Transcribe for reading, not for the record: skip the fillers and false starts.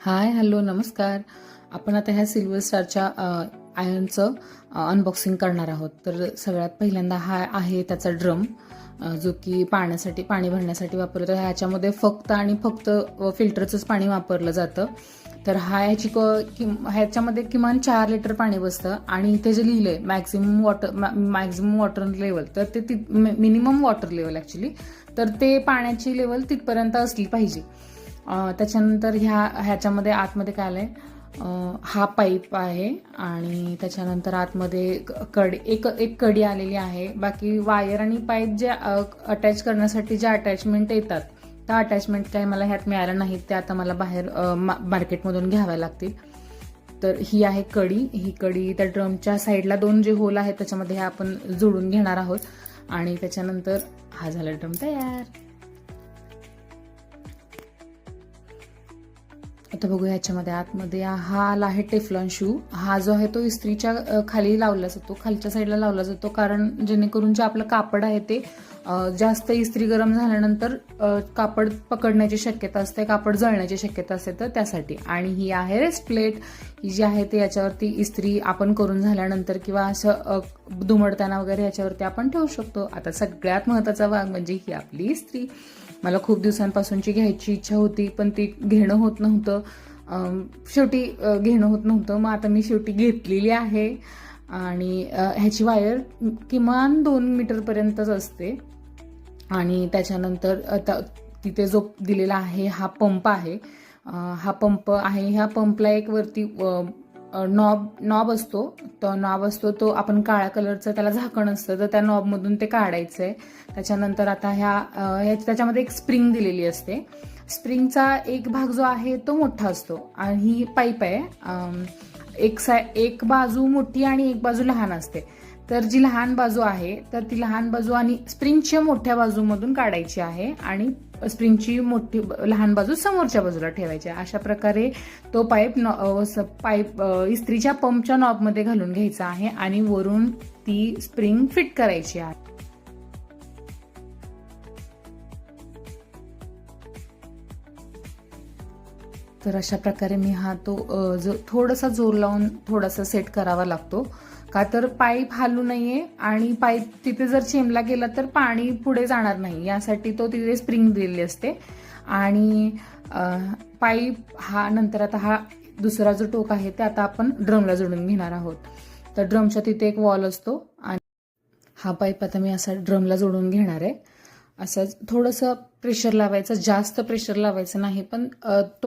Hi hello नमस्कार. आपण आता ह्या सिल्वर स्टारच्या आयर्नचं अनबॉक्सिंग करणार आहोत. तर सगळ्यात पहिल्यांदा हा आहे त्याचा ड्रम, जो की पाणी भरण्यासाठी वापरतो. ह्याच्यामध्ये फक्त आणि फक्त फिल्टरचंच पाणी वापरलं जातं. तर ह्याच्यामध्ये किमान 4 लिटर पाणी बसतं आणि इथे जे लिहिलंय मॅक्झिमम वॉटर लेवल, तर ते मिनिमम वॉटर लेवल ॲक्च्युली, तर ते पाण्याची लेवल तिथपर्यंत असली पाहिजे. त्याच्यानंतर ह्याच्यामध्ये आतमध्ये काय आलंय, हा पाईप आहे आणि त्याच्यानंतर आतमध्ये एक कडी आलेली आहे. बाकी वायर आणि पाईप जे अटॅच करण्यासाठी ज्या अटॅचमेंट येतात त्या अटॅचमेंट काही मला ह्यात मिळाल्या नाहीत. त्या आता मला बाहेर मार्केटमधून घ्याव्या लागतील. तर ही आहे कडी. ही कडी त्या ड्रमच्या साईडला 2 जे होल आहेत त्याच्यामध्ये आपण जोडून घेणार आहोत आणि त्याच्यानंतर हा झाला ड्रम तयार. आता बघूया ह्याच्यामध्ये आतमध्ये हा आला आहे टेफ्लॉन शू. हा जो आहे तो इस्त्रीच्या खाली लावला जातो, खालच्या साईडला लावला जातो, कारण जेणेकरून जे आपलं कापड आहे ते जास्त इस्त्री गरम झाल्यानंतर कापड पकडण्याची शक्यता असते, कापड जळण्याची शक्यता असते, तर त्यासाठी. आणि ही आहे रेस्ट प्लेट. ही जी आहे ते याच्यावरती इस्त्री आपण करून झाल्यानंतर किंवा असं दुमडताना वगैरे याच्यावरती आपण ठेवू शकतो. आता सगळ्यात महत्त्वाचा भाग म्हणजे ही आपली इस्त्री. मला खूप दिवसांपासूनची घ्यायची इच्छा होती, पण ती घेणं होत नव्हतं. शेवटी घेणं होत नव्हतं, मग आता मी शेवटी घेतलेली आहे. आणि ह्याची वायर किमान 2 मीटरपर्यंतच असते. आणि त्याच्यानंतर आता तिथे जो दिलेला आहे हा पंप आहे. हा पंप आहे. ह्या पंपला एक वरती नॉब असतो तो आपण काळ्या कलरचं त्याला झाकण असतं, तर त्या नॉबमधून ते काढायचं आहे. त्याच्यानंतर आता त्याच्यामध्ये एक स्प्रिंग दिलेली असते. स्प्रिंगचा एक भाग जो आहे तो मोठा असतो आणि ही पाईप आहे. एक बाजू मोठी आणि एक बाजू लहान असते. तर जी लहान बाजू आहे तर ती लहान बाजू आणि स्प्रिंगच्या मोठ्या बाजूमधून काढायची आहे आणि स्प्रिंगची लहान बाजू समोरच्या बाजूला ठेवायची आहे. अशा प्रकारे तो पाईप इस्त्रीच्या पंपच्या नॉबमध्ये घालून घ्यायचा आहे आणि वरून ती स्प्रिंग फिट करायची आहे. तर अशा प्रकारे मी थोडासा जोर लावून थोडासा सेट करावा लागतो, का तर पाईप हालू नये आणि पाईप तिथे जर चेंबला गेला तर पाणी पुढे जाणार नाही, यासाठी तो तिथे स्प्रिंग दिलेली असते. आणि पाईप नंतर आता हा दुसरा जो टोक आहे ते आता आपण ड्रमला जोडून घेणार आहोत. तर ड्रमच्या तिथे एक वॉल असतो आणि हा पाईप आता मी असा ड्रमला जोडून घेणार आहे. असं थोडंसं प्रेशर लावायचं, जास्त प्रेशर लावायचं नाही, पण